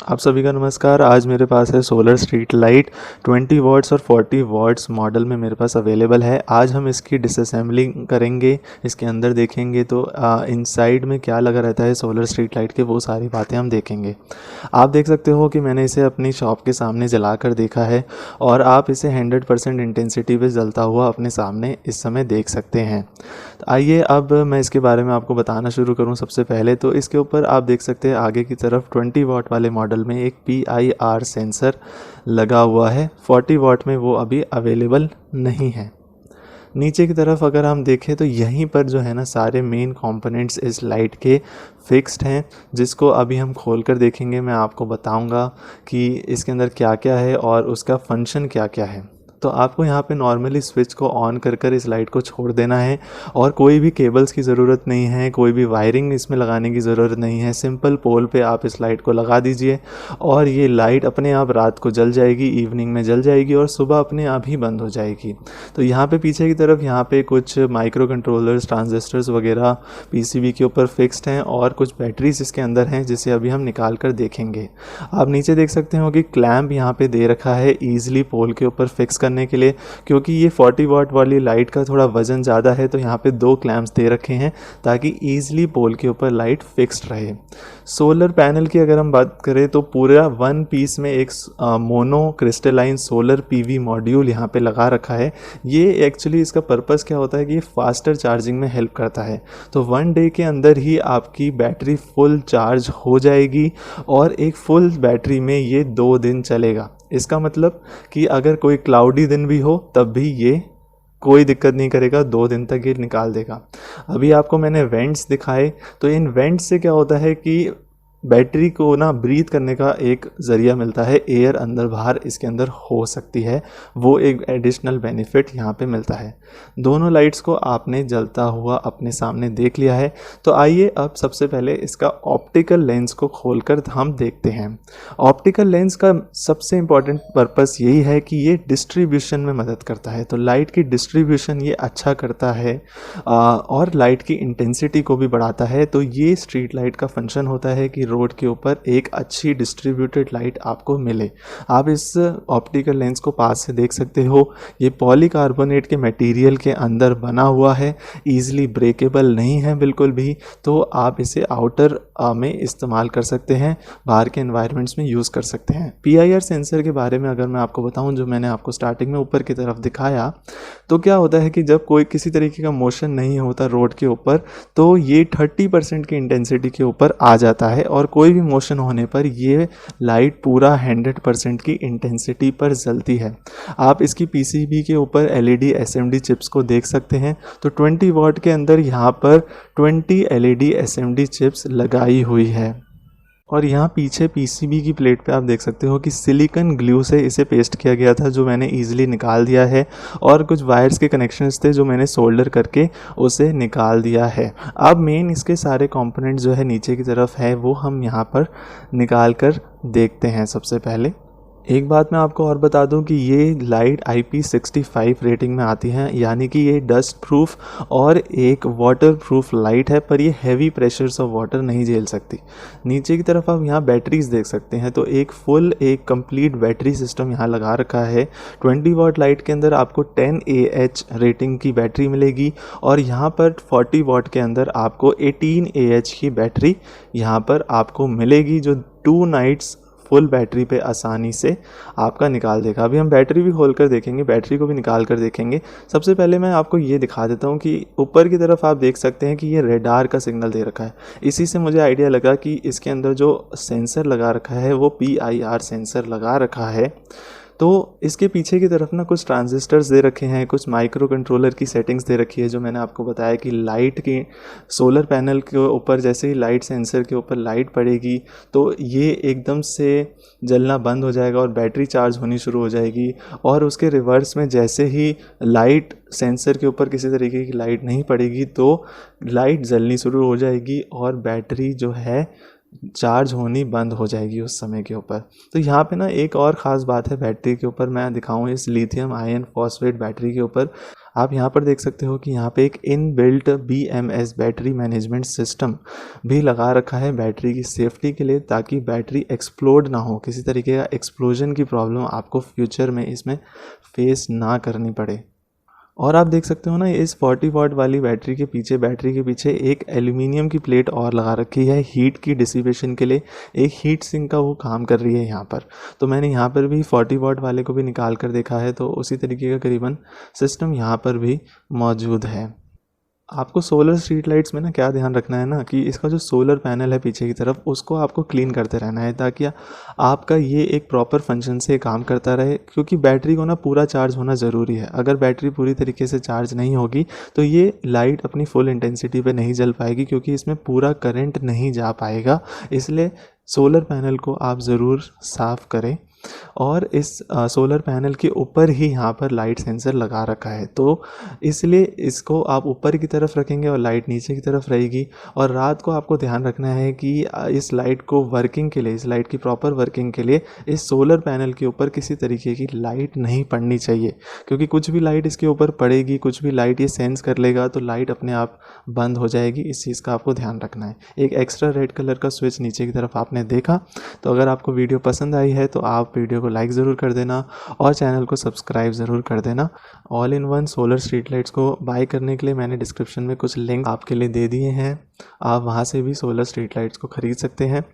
आप सभी का नमस्कार। आज मेरे पास है सोलर स्ट्रीट लाइट 20 वॉट्स और 40 वॉट्स मॉडल में मेरे पास अवेलेबल है। आज हम इसकी डिसअसेंबलिंग करेंगे, इसके अंदर देखेंगे तो इनसाइड में क्या लगा रहता है सोलर स्ट्रीट लाइट के, वो सारी बातें हम देखेंगे। आप देख सकते हो कि मैंने इसे अपनी शॉप के सामने जला कर देखा है और आप इसे 100% इंटेंसिटी पे जलता हुआ अपने सामने इस समय देख सकते हैं। तो आइए अब मैं इसके बारे में आपको बताना शुरू करूं। सबसे पहले तो इसके ऊपर आप देख सकते हैं आगे की तरफ 20 वाट वाले मॉडल में एक PIR सेंसर लगा हुआ है। 40 वाट में वो अभी अवेलेबल नहीं है। नीचे की तरफ अगर हम देखें तो यहीं पर जो है ना सारे मेन कंपोनेंट्स इस लाइट के फिक्स्ड हैं, जिसको अभी हम खोल कर देखेंगे। मैं आपको बताऊंगा कि इसके अंदर क्या क्या है और उसका फंक्शन क्या क्या है। तो आपको यहाँ पे नॉर्मली स्विच को ऑन कर कर इस लाइट को छोड़ देना है और कोई भी केबल्स की ज़रूरत नहीं है, कोई भी वायरिंग इसमें लगाने की ज़रूरत नहीं है। सिंपल पोल पे आप इस लाइट को लगा दीजिए और ये लाइट अपने आप रात को जल जाएगी, इवनिंग में जल जाएगी और सुबह अपने आप ही बंद हो जाएगी। तो यहाँ पे पीछे की तरफ यहाँ पे कुछ माइक्रो कंट्रोलर्स, ट्रांजिस्टर्स वगैरह PCB के ऊपर फिक्स्ड हैं और कुछ बैटरीज इसके अंदर हैं, जिसे अभी हम निकाल कर देखेंगे। आप नीचे देख सकते हो कि क्लैंप यहाँ पे दे रखा है ईजिली पोल के ऊपर फिक्स करने के लिए, क्योंकि ये 40 वाट वाली लाइट का थोड़ा वजन ज़्यादा है। तो यहाँ पे 2 क्लैंप्स दे रखे हैं ताकि ईजिली पोल के ऊपर लाइट फिक्स्ड रहे। सोलर पैनल की अगर हम बात करें तो पूरा वन पीस में एक mono crystalline solar PV module यहाँ पे लगा रखा है। ये एक्चुअली इसका पर्पस क्या होता है कि ये फास्टर चार्जिंग में हेल्प करता है। तो 1 डे के अंदर ही आपकी बैटरी फुल चार्ज हो जाएगी और एक फुल बैटरी में ये 2 दिन चलेगा। इसका मतलब कि अगर कोई क्लाउडी दिन भी हो तब भी ये कोई दिक्कत नहीं करेगा, 2 दिन तक ये निकाल देगा। अभी आपको मैंने वेंट्स दिखाए, तो इन वेंट्स से क्या होता है कि बैटरी को ना ब्रीथ करने का एक ज़रिया मिलता है, एयर अंदर बाहर इसके अंदर हो सकती है, वो एक एडिशनल बेनिफिट यहाँ पे मिलता है। दोनों लाइट्स को आपने जलता हुआ अपने सामने देख लिया है। तो आइए अब सबसे पहले इसका ऑप्टिकल लेंस को खोलकर हम देखते हैं। ऑप्टिकल लेंस का सबसे इम्पॉर्टेंट पर्पस यही है कि ये डिस्ट्रीब्यूशन में मदद करता है। तो लाइट की डिस्ट्रीब्यूशन ये अच्छा करता है और लाइट की इंटेंसिटी को भी बढ़ाता है। तो ये स्ट्रीट लाइट का फंक्शन होता है कि रोड के ऊपर एक अच्छी डिस्ट्रीब्यूटेड लाइट आपको मिले। आप इस ऑप्टिकल लेंस को पास से देख सकते हो। ये पॉलीकार्बोनेट के मटेरियल के अंदर बना हुआ है, ईजिली ब्रेकेबल नहीं है बिल्कुल भी। तो आप इसे आउटर में इस्तेमाल कर सकते हैं, बाहर के एनवायरनमेंट्स में यूज़ कर सकते हैं। PIR सेंसर के बारे में अगर मैं आपको बताऊं, जो मैंने आपको स्टार्टिंग में ऊपर की तरफ दिखाया, तो क्या होता है कि जब कोई किसी तरीके का मोशन नहीं होता रोड के ऊपर, तो ये 30% की इंटेंसिटी के ऊपर आ जाता है और कोई भी मोशन होने पर ये लाइट पूरा 100% की इंटेंसिटी पर जलती है। आप इसकी PCB के ऊपर LED SMD चिप्स को देख सकते हैं। तो 20 वाट के अंदर यहाँ पर 20 LED SMD चिप्स लगाई हुई है और यहाँ पीछे PCB की प्लेट पे आप देख सकते हो कि सिलिकॉन ग्लू से इसे पेस्ट किया गया था, जो मैंने ईजिली निकाल दिया है, और कुछ वायर्स के कनेक्शंस थे जो मैंने सोल्डर करके उसे निकाल दिया है। अब मेन इसके सारे कंपोनेंट्स जो है नीचे की तरफ है, वो हम यहाँ पर निकाल कर देखते हैं। सबसे पहले एक बात मैं आपको और बता दूं कि ये लाइट IP65 रेटिंग में आती है, यानी कि ये डस्ट प्रूफ और एक वाटर प्रूफ लाइट है, पर ये हैवी प्रेशर्स ऑफ वाटर नहीं झेल सकती। नीचे की तरफ आप यहाँ बैटरीज देख सकते हैं। तो एक कंप्लीट बैटरी सिस्टम यहाँ लगा रखा है। 20 वाट लाइट के अंदर आपको 10 AH रेटिंग की बैटरी मिलेगी और यहाँ पर 40 वाट के अंदर आपको 18 AH की बैटरी यहाँ पर आपको मिलेगी, जो 2 नाइट्स फुल बैटरी पे आसानी से आपका निकाल देगा। अभी हम बैटरी भी खोल कर देखेंगे, बैटरी को भी निकाल कर देखेंगे। सबसे पहले मैं आपको ये दिखा देता हूँ कि ऊपर की तरफ आप देख सकते हैं कि ये रेडार का सिग्नल दे रखा है। इसी से मुझे आइडिया लगा कि इसके अंदर जो सेंसर लगा रखा है वो PIR सेंसर लगा रखा है। तो इसके पीछे की तरफ ना कुछ ट्रांजिस्टर्स दे रखे हैं, कुछ माइक्रो कंट्रोलर की सेटिंग्स दे रखी है, जो मैंने आपको बताया कि लाइट की सोलर पैनल के ऊपर जैसे ही लाइट सेंसर के ऊपर लाइट पड़ेगी तो ये एकदम से जलना बंद हो जाएगा और बैटरी चार्ज होनी शुरू हो जाएगी। और उसके रिवर्स में जैसे ही लाइट सेंसर के ऊपर किसी तरीके की लाइट नहीं पड़ेगी तो लाइट जलनी शुरू हो जाएगी और बैटरी जो है चार्ज होनी बंद हो जाएगी उस समय के ऊपर। तो यहाँ पे ना एक और ख़ास बात है बैटरी के ऊपर, मैं दिखाऊँ इस लिथियम आयन फॉस्फेट बैटरी के ऊपर। आप यहाँ पर देख सकते हो कि यहाँ पे एक inbuilt BMS battery management system भी लगा रखा है बैटरी की सेफ्टी के लिए, ताकि बैटरी एक्सप्लोड ना हो, किसी तरीके का एक्सप्लोजन की प्रॉब्लम आपको फ्यूचर में इसमें फेस ना करनी पड़े। और आप देख सकते हो ना इस 40 वाट वाली बैटरी के पीछे एक एल्यूमिनियम की प्लेट और लगा रखी है हीट की डिसिपेशन के लिए, एक हीट सिंक का वो काम कर रही है यहाँ पर। तो मैंने यहाँ पर भी 40 वाट वाले को भी निकाल कर देखा है, तो उसी तरीके का करीबन सिस्टम यहाँ पर भी मौजूद है। आपको सोलर स्ट्रीट लाइट्स में ना क्या ध्यान रखना है ना कि इसका जो सोलर पैनल है पीछे की तरफ, उसको आपको क्लीन करते रहना है, ताकि आपका ये एक प्रॉपर फंक्शन से काम करता रहे। क्योंकि बैटरी को ना पूरा चार्ज होना ज़रूरी है, अगर बैटरी पूरी तरीके से चार्ज नहीं होगी तो ये लाइट अपनी फुल इंटेंसिटी पे नहीं जल पाएगी, क्योंकि इसमें पूरा करंट नहीं जा पाएगा। इसलिए सोलर पैनल को आप ज़रूर साफ़ करें। और इस सोलर पैनल के ऊपर ही यहाँ पर लाइट सेंसर लगा रखा है, तो इसलिए इसको आप ऊपर की तरफ रखेंगे और लाइट नीचे की तरफ रहेगी। और रात को आपको ध्यान रखना है कि इस लाइट को वर्किंग के लिए, इस लाइट की प्रॉपर वर्किंग के लिए इस सोलर पैनल के ऊपर किसी तरीके की लाइट नहीं पड़नी चाहिए, क्योंकि कुछ भी लाइट इसके ऊपर पड़ेगी, कुछ भी लाइट ये सेंस कर लेगा तो लाइट अपने आप बंद हो जाएगी। इस चीज़ का आपको ध्यान रखना है। एक एक्स्ट्रा रेड कलर का स्विच नीचे की तरफ आपने देखा। तो अगर आपको वीडियो पसंद आई है तो आप वीडियो को लाइक ज़रूर कर देना और चैनल को सब्सक्राइब ज़रूर कर देना। All in one solar street lights को बाय करने के लिए मैंने डिस्क्रिप्शन में कुछ लिंक आपके लिए दे दिए हैं, आप वहां से भी सोलर स्ट्रीट लाइट्स को ख़रीद सकते हैं।